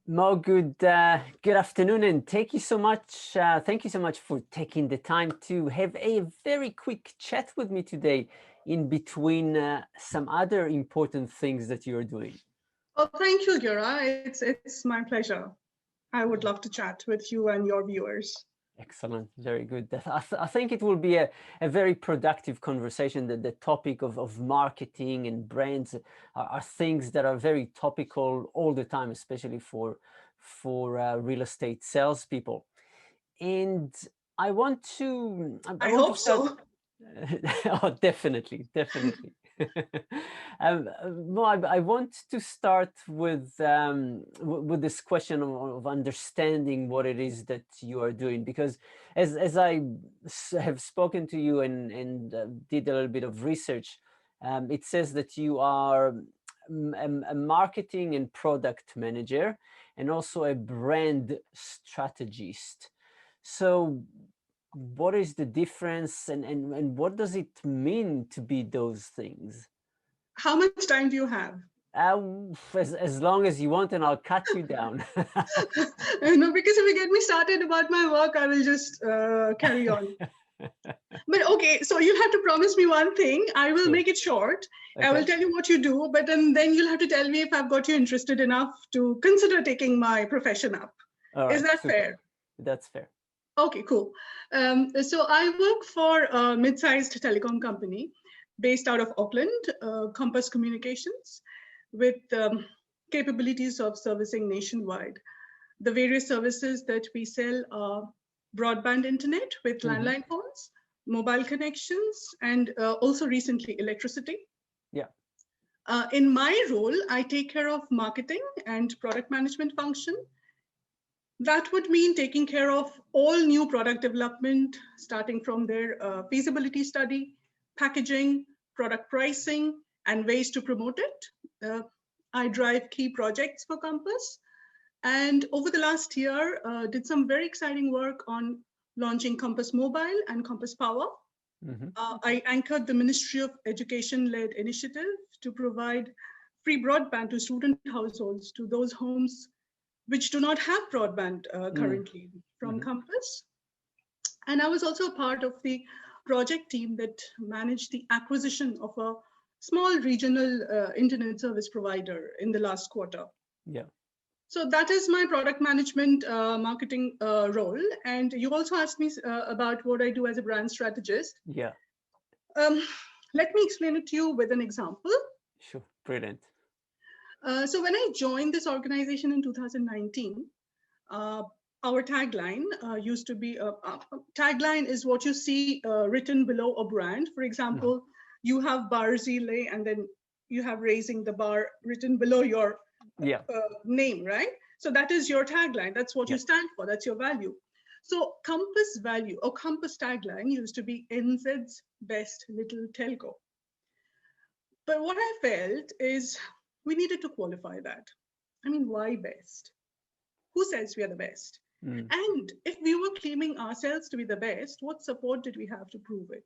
Mo, good afternoon, and thank you so much. Thank you so much for taking the time to have a very quick chat with me today, in between some other important things that you're doing. Well, thank you, Gira. It's my pleasure. I would love to chat with you and your viewers. Excellent, very good. I think it will be a very productive conversation. The topic of marketing and brands are things that are very topical all the time, especially for real estate salespeople. And I want to I I want to hope start. so. Oh, definitely, definitely. No, I want to start with this question of understanding what it is that you are doing, because as I have spoken to you and did a little bit of research, it says that you are a marketing and product manager, and also a brand strategist. So what is the difference, and what does it mean to be those things? How much time do you have? As long as you want, and I'll cut you down. No, because if you get me started about my work, I will just carry on. But okay, so you'll have to promise me one thing. I will Sure. make it short. I will Okay. tell you what you do, but then you'll have to tell me if I've got you interested enough to consider taking my profession up. All Is right. that Super. fair? That's fair. Okay, cool. So I work for a mid-sized telecom company based out of Auckland, Compass Communications, with capabilities of servicing nationwide. The various services that we sell are broadband internet with Hmm. landline phones, mobile connections, and also recently electricity. Yeah. In my role, I take care of marketing and product management function. That would mean taking care of all new product development, starting from their feasibility study, packaging, product pricing, and ways to promote it. I drive key projects for Compass, and over the last year, did some very exciting work on launching Compass Mobile and Compass Power. Hmm. I anchored the Ministry of Education-led initiative to provide free broadband to student households, to those homes which do not have broadband Mm. currently from Hmm. Compass. And I was also a part of the project team that managed the acquisition of a small regional internet service provider in the last quarter. Yeah. So that is my product management marketing role. And you also asked me about what I do as a brand strategist. Yeah. Um, Let me explain it to you with an example. Sure. Brilliant. So when I joined this organization in 2019, uh, our tagline used to be tagline is what you see written below a brand. For Mhm. example, you have Barzile and then you have raising the bar written below your Yeah. name, right? So that is your tagline. That's what you Yeah. stand for. That's your value. So Compass value or Compass tagline used to be NZ's best little telco. But what I felt is we needed to qualify that. I mean, why best? Who says we are the best? Mm. And if we were claiming ourselves to be the best, what support did we have to prove it?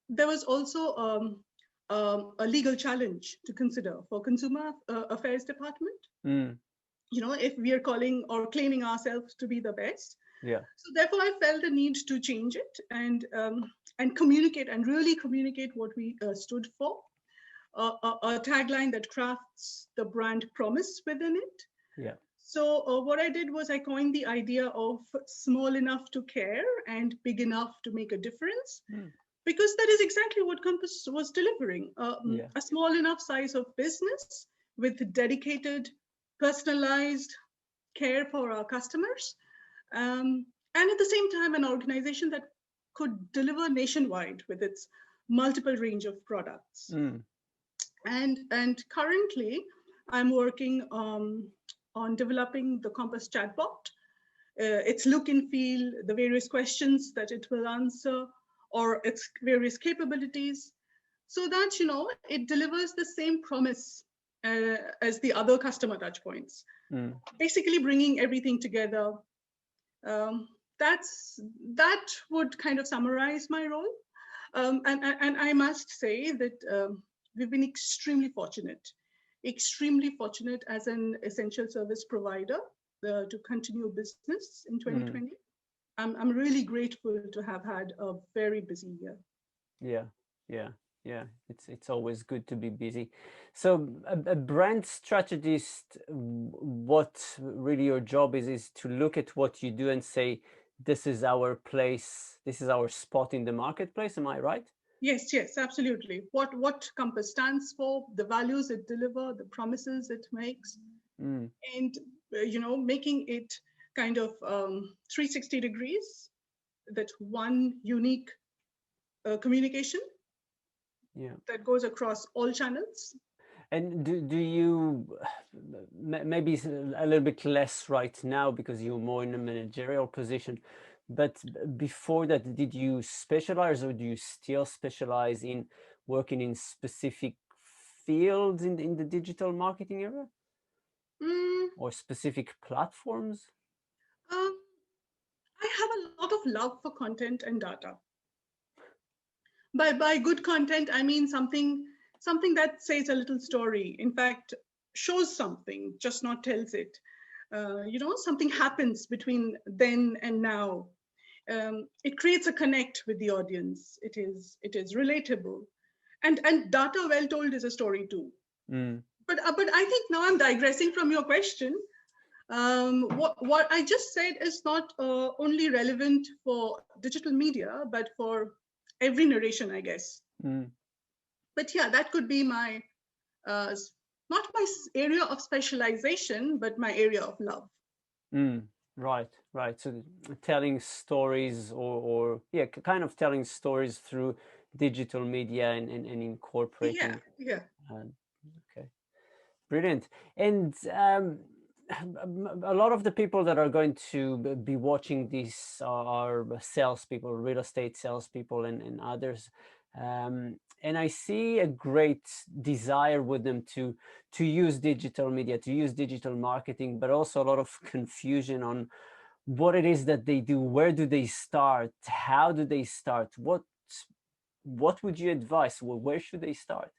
There was also a legal challenge to consider for Consumer Affairs Department. Mm. You know, if we are calling or claiming ourselves to be the best, Yeah. so therefore I felt the need to change it and communicate and really communicate what we stood for. A tagline that crafts the brand promise within it. Yeah. So what I did was I coined the idea of small enough to care and big enough to make a difference, Mm. because that is exactly what Compass was delivering. Yeah. A small enough size of business with dedicated, personalized care for our customers, and at the same time, an organization that could deliver nationwide with its multiple range of products. Mm. And currently, I'm working on developing the Compass chatbot, its look and feel, the various questions that it will answer, or its various capabilities, so that it delivers the same promise as the other customer touchpoints. Mm. Basically, bringing everything together. Um, that would kind of summarize my role. And I must say that we've been extremely fortunate extremely fortunate as an essential service provider to continue business in 2020. I'm really grateful to have had a very busy year. Yeah, yeah, yeah. It's always good to be busy. So a brand strategist, what really your job is to look at what you do and say, this is our place, this is our spot in the marketplace. Am I right? Yes, yes, absolutely. What Compass stands for, the values it delivers, the promises it makes, Mm, and making it kind of 360 degrees, that one unique communication yeah. that goes across all channels. And do you maybe it's a little bit less right now because you're more in a managerial position, but before that, did you specialize or do you still specialize in working in specific fields in the digital marketing area Mm, or specific platforms? um, I have a lot of love for content and data. By good content, I mean something that says a little story. In fact, shows something, just not tells it. Something happens between then and now. It creates a connect with the audience. It is relatable, and data well told is a story too. Mm, But I think now I'm digressing from your question. What I just said is not only relevant for digital media, but for every narration, I guess. mm, But yeah, that could be my uh, not my area of specialization, but my area of love. mm. Right, right. So telling stories or yeah, kind of telling stories through digital media and Yeah, incorporating. yeah. Uh, okay. Brilliant. And a lot of the people that are going to be watching this are salespeople, real estate salespeople, and others. And I see a great desire with them to use digital media, to use digital marketing, but also a lot of confusion on what it is that they do, where do they start, how do they start, what would you advise? Well, where should they start?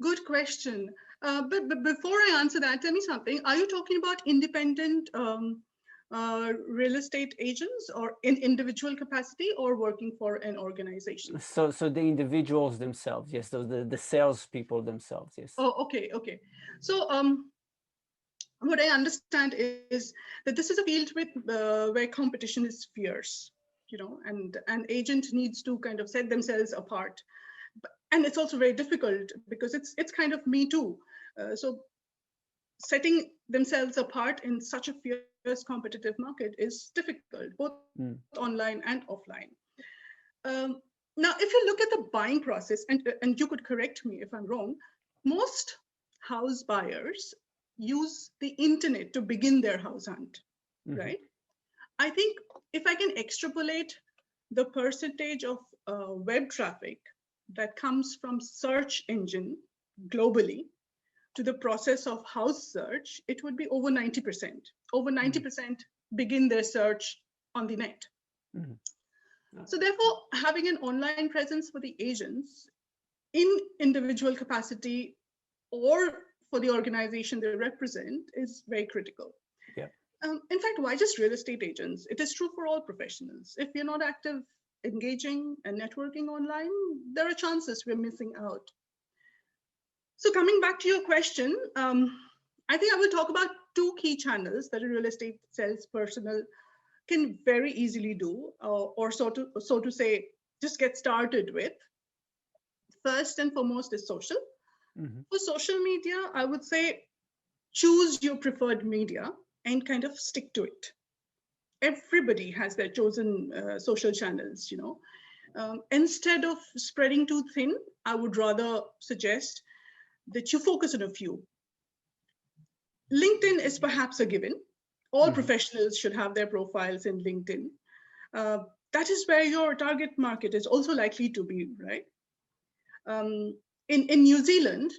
Good question. But before I answer that, tell me something. Are you talking about independent real estate agents, or in individual capacity, or working for an organization? So the individuals themselves, yes, those the salespeople themselves, yes. Oh, okay, okay. So what I understand is that this is a field where competition is fierce, and an agent needs to kind of set themselves apart. And it's also very difficult because it's kind of me too. So setting themselves apart in such a fierce competitive market is difficult, both online Mm, and offline. Um, Now, if you look at the buying process, and you could correct me if I'm wrong, most house buyers use the internet to begin their house hunt, mhm, right? I think if I can extrapolate the percentage of web traffic that comes from search engine globally to the process of house search, it would be over 90%. Over mm, 90% begin their search on the net. mhm, So therefore, having an online presence for the agents in individual capacity or for the organization they represent is very critical. yeah. In fact, why just real estate agents? It is true for all professionals. If you're not active, engaging, and networking online, there are chances we're missing out. So, coming back to your question, I think I will talk about two key channels that a real estate salesperson can very easily do, or so to say, just get started with. First and foremost is social. Mhm, For social media, I would say choose your preferred media and kind of stick to it. Everybody has their chosen social channels. Instead of spreading too thin, I would rather suggest that you focus on a few. LinkedIn is perhaps a given. All mhm, professionals should have their profiles in LinkedIn. Uh, that is where your target market is also likely to be, right? Um, in New Zealand,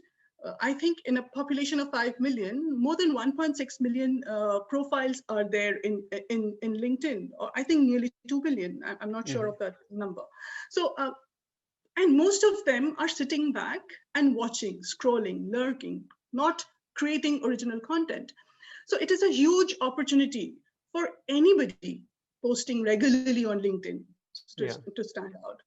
I think in a population of 5 million, more than 1.6 million profiles are there in LinkedIn, or I think nearly 2 billion. I'm not sure mhm, of that number. So, and most of them are sitting back and watching, scrolling, lurking, not creating original content. So it is a huge opportunity for anybody posting regularly on LinkedIn Yeah. to stand out.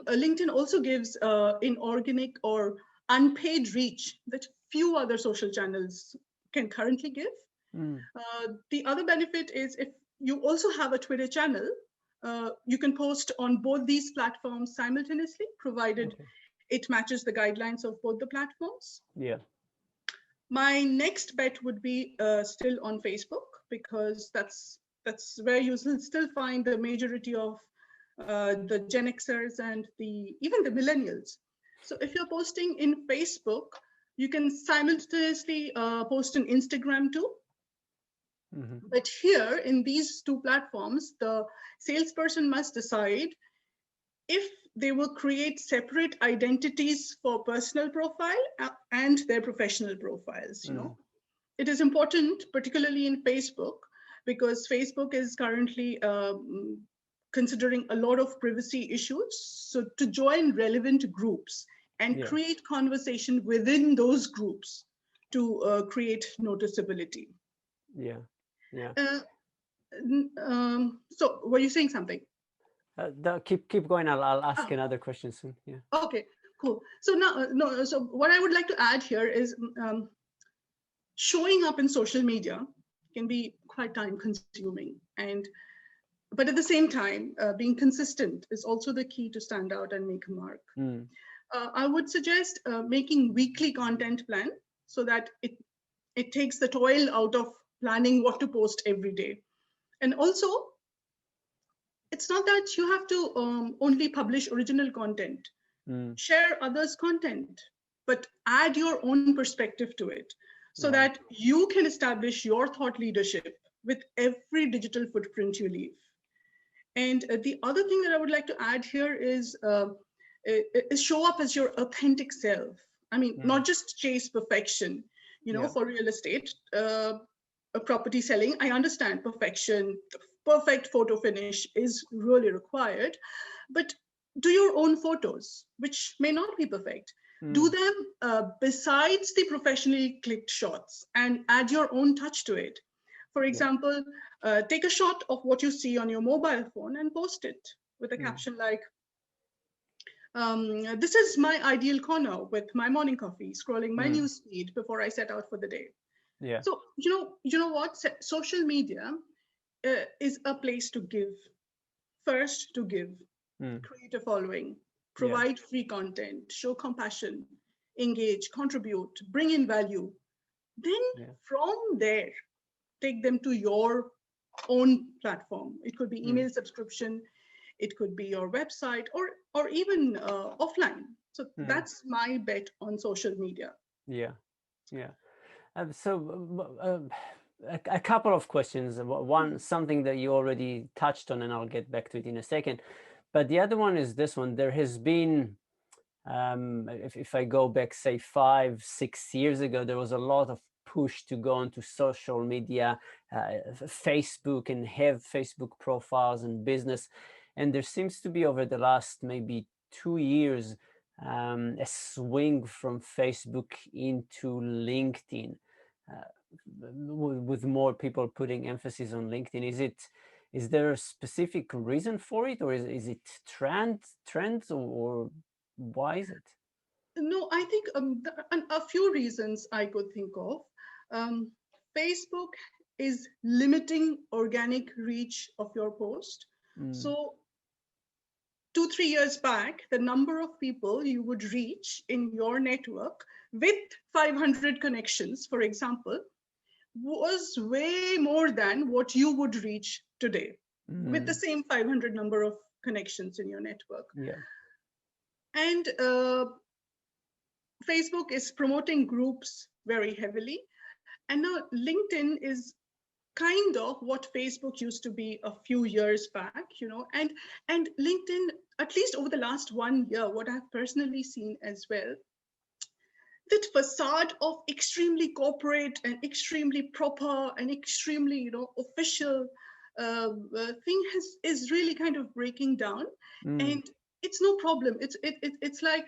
LinkedIn also gives inorganic or unpaid reach that few other social channels can currently give. The other benefit is if you also have a Twitter channel, you can post on both these platforms simultaneously, provided Okay. it matches the guidelines of both the platforms. Yeah. My next bet would be still on Facebook, because that's where you will still find the majority of the Gen Xers and even the millennials. So if you're posting in Facebook, you can simultaneously post on Instagram too. But here in these two platforms, the salesperson must decide if they will create separate identities for personal profile and their professional profiles. It is important, particularly in Facebook, because Facebook is currently considering a lot of privacy issues. So to join relevant groups and Yeah. create conversation within those groups to create noticeability. Yeah. Yeah. Uh, so were you saying something? Keep going. I'll ask Ah, another question soon. Yeah. okay, cool. So now, no. So what I would like to add here is showing up in social media can be quite time consuming, but at the same time, being consistent is also the key to stand out and make a mark. I would suggest making weekly content plan so that it takes the toil out of planning what to post every day. And also, it's not that you have to only publish original content. Share others' content, but add your own perspective to it so Right. that you can establish your thought leadership with every digital footprint you leave. And the other thing that I would like to add here is show up as your authentic self. I mean, not just chase perfection. Yeah. For real estate, property selling, I understand perfection, perfect photo finish is really required, but do your own photos, which may not be perfect. Do them besides the professionally clicked shots and add your own touch to it. For example, take a shot of what you see on your mobile phone and post it with a caption like, this is my ideal corner with my morning coffee, scrolling my news feed before I set out for the day. Yeah. So, you know what? Social media is a place to give. First, to give, create a following, provide free content, show compassion, engage, contribute, bring in value. Then from there, take them to your own platform. It could be email subscription, it could be your website, or even offline. So that's my bet on social media. Yeah. Yeah. A couple of questions. One, something that you already touched on, and I'll get back to it in a second. But the other one is this one. There has been, if I go back, say 5-6 years ago, there was a lot of push to go onto social media, Facebook, and have Facebook profiles and business. And there seems to be, over the last maybe 2 years, a swing from Facebook into LinkedIn, with more people putting emphasis on LinkedIn. Is there a specific reason for it, or is it trends, or why is it? No, I think a few reasons I could think of. Facebook is limiting organic reach of your post. So 2-3 years back, the number of people you would reach in your network with 500 connections, for example, was way more than what you would reach today with the same 500 number of connections in your network. Yeah. And Facebook is promoting groups very heavily. And now LinkedIn is kind of what Facebook used to be a few years back, and LinkedIn, at least over the last 1 year, what I've personally seen as well, that facade of extremely corporate and extremely proper and extremely, official thing is really kind of breaking down, and it's no problem. It's like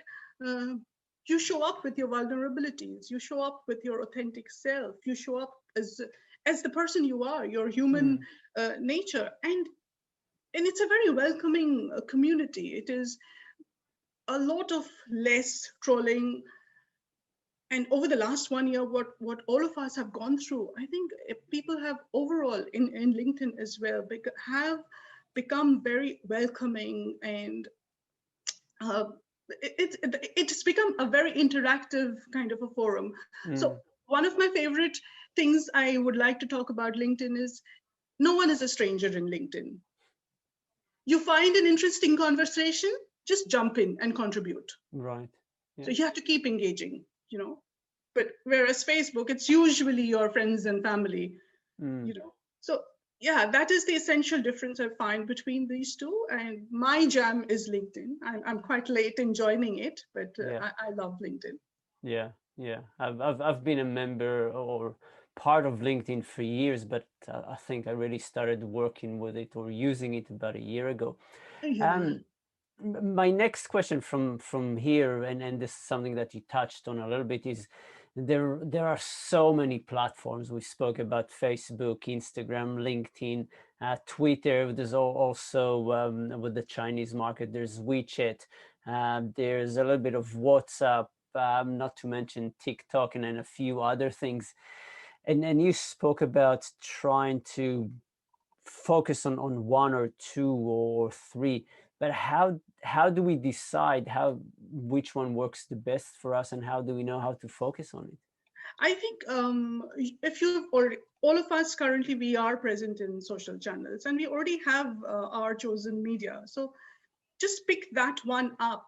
You show up with your vulnerabilities. You show up with your authentic self. You show up as the person you are, your human Mm, nature, and it's a very welcoming community. It is a lot of less trolling. And over the last 1 year, what all of us have gone through, I think people have overall in LinkedIn as well have become very welcoming, and uh, it's become a very interactive kind of a forum. So mm, one of my favorite things I would like to talk about LinkedIn is no one is a stranger in LinkedIn. You find an interesting conversation, just jump in and contribute. right. So Yeah. you have to keep engaging, you know. But whereas Facebook, it's usually your friends and family, Mm, you know. So yeah, that is the essential difference I find between these two. And my jam is LinkedIn. I'm quite late in joining it, but yeah. I love LinkedIn. Yeah. Yeah. I've been a member or part of LinkedIn for years, but I think I really started working with it or using it about a year ago. Yeah. Um, my next question from here, and this is something that you touched on a little bit, is there are so many platforms. We spoke about Facebook, Instagram, LinkedIn, Twitter. There's also with the Chinese market, there's WeChat. There's a little bit of WhatsApp, not to mention TikTok, and then a few other things. And you spoke about trying to focus on one or two or three, but how do we decide how which one works the best for us, and how do we know how to focus on it? I think if you've already, all of us currently, we are present in social channels and we already have our chosen media. So just pick that one up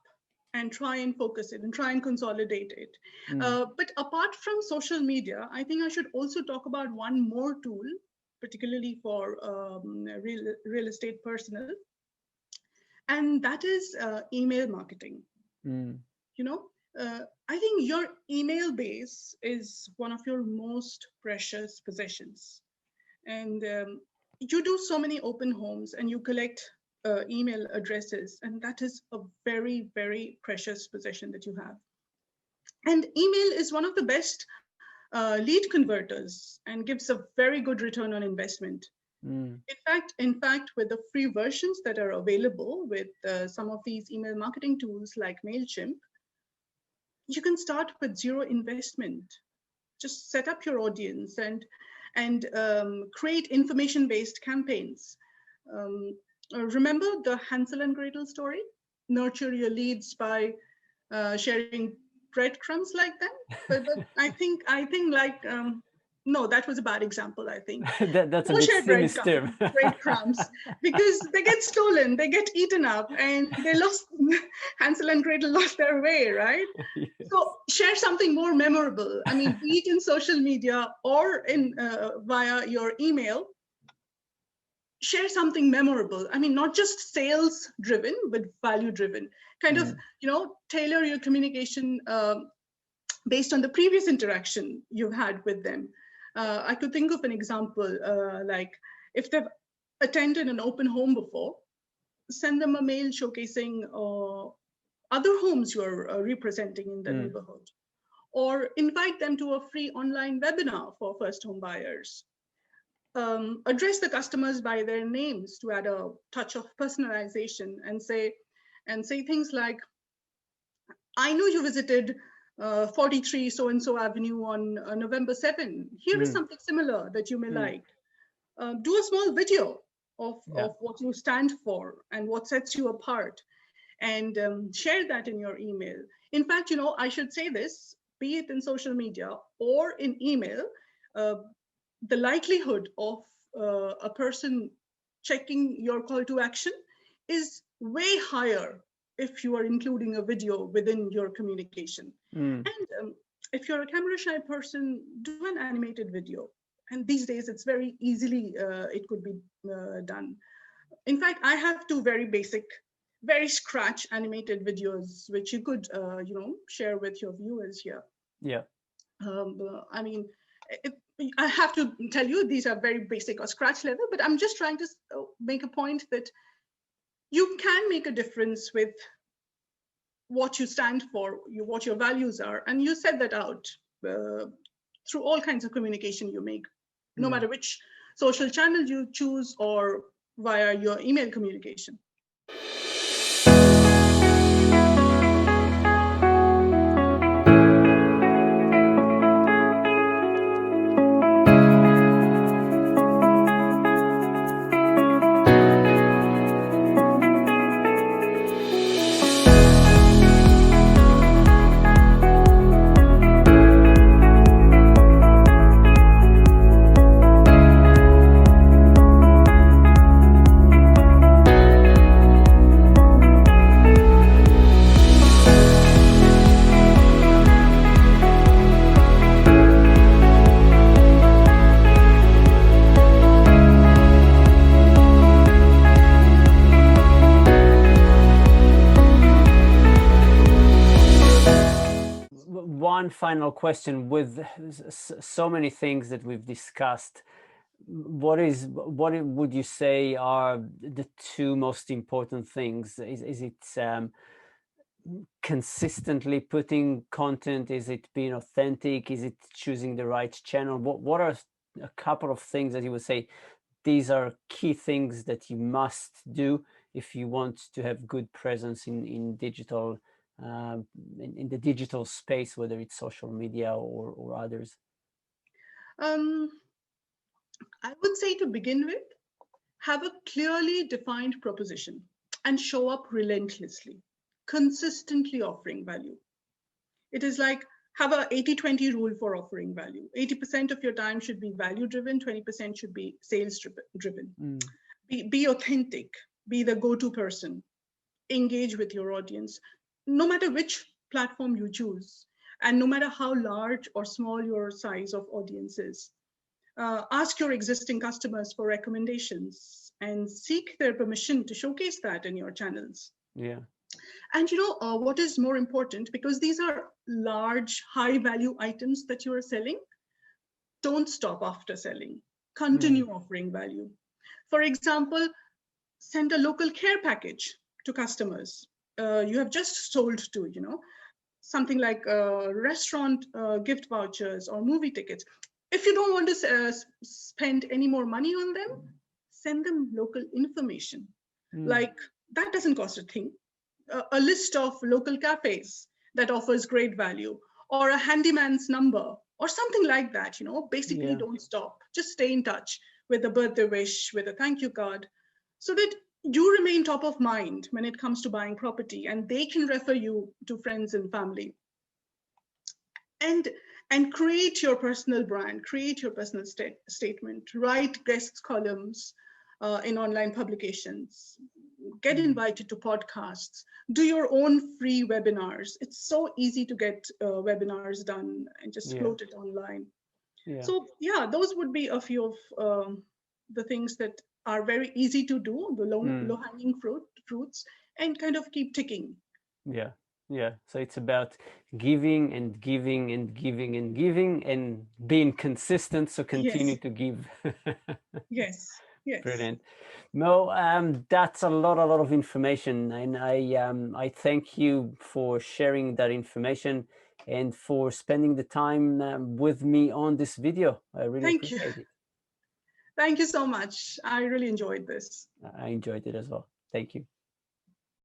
and try and focus it and try and consolidate it. Mm, But apart from social media, I think I should also talk about one more tool, particularly for real estate personnel, and that is email marketing. mm, You know, I think your email base is one of your most precious possessions. And you do so many open homes and you collect email addresses, and that is a very, very precious possession that you have. And email is one of the best lead converters and gives a very good return on investment. mm, In fact, with the free versions that are available with some of these email marketing tools like MailChimp, you can start with zero investment. Just set up your audience and create information-based campaigns. Um, Remember the Hansel and Gretel story? Nurture your leads by sharing breadcrumbs like them. But I think like no, that was a bad example. I think that's a don't bit share sinister. breadcrumbs because they get stolen, they get eaten up, and they lost. Hansel and Gretel lost their way, right? So Yes. share something more memorable. I mean, be it in social media or in via your email, share something memorable. I mean, not just sales driven, but value driven. Kind of, Mm, tailor your communication based on the previous interaction you've had with them. I could think of an example like if they've attended an open home before, send them a mail showcasing other homes you're representing in the mm, neighborhood, or invite them to a free online webinar for first home buyers. Address the customers by their names to add a touch of personalization, and say things like, I know you visited 43 so and so Avenue on November 7. Here is mm, something similar that you may mm. like. Do a small video Yeah. of what you stand for and what sets you apart, and share that in your email. In fact, I should say this, be it in social media or in email, uh, the likelihood of a person checking your call to action is way higher if you are including a video within your communication. Mm, And if you're a camera shy person, do an animated video. And these days, it's very easily, it could be done. In fact, I have two very basic, very scratch animated videos, which you could, share with your viewers here. yeah. I mean, it, I have to tell you, these are very basic or scratch level, but I'm just trying to make a point that you can make a difference with what you stand for, what your values are, and you set that out through all kinds of communication you make, no matter which social channel you choose or via your email communication. One final question: with so many things that we've discussed, what would you say are the two most important things? Is it consistently putting content? Is it being authentic? Is it choosing the right channel? What are a couple of things that you would say these are key things that you must do if you want to have good presence in digital, in the digital space, whether it's social media or others? I would say, to begin with, have a clearly defined proposition and show up relentlessly, consistently offering value. It is like, have a 80-20 rule for offering value. 80% of your time should be value driven, 20% should be sales driven. Be authentic, be the go-to person, engage with your audience, no matter which platform you choose, and no matter how large or small your size of audience is. Ask your existing customers for recommendations and seek their permission to showcase that in your channels. Yeah. And what is more important, because these are large, high value items that you are selling, don't stop after selling. Continue offering value. For example, send a local care package to customers you have just sold to, something like restaurant gift vouchers or movie tickets. If you don't want to spend any more money on them, send them local information. Like, that doesn't cost a thing. A list of local cafes that offers great value, or a handyman's number, or something like that. Basically, don't stop. Just stay in touch with a birthday wish, with a thank you card, so that you remain top of mind when it comes to buying property, and they can refer you to friends and family. And create your personal brand, create your personal statement, write guest columns in online publications, get invited to podcasts, do your own free webinars. It's so easy to get webinars done and just float it online. So those would be a few of the things that are very easy to do, the low-hanging fruits, and kind of keep ticking. Yeah. So it's about giving and giving and giving and giving and being consistent. So continue to give. Yes. Brilliant. Mo, that's a lot of information, and I thank you for sharing that information and for spending the time with me on this video. I really appreciate it. Thank you so much. I really enjoyed this. I enjoyed it as well. Thank you.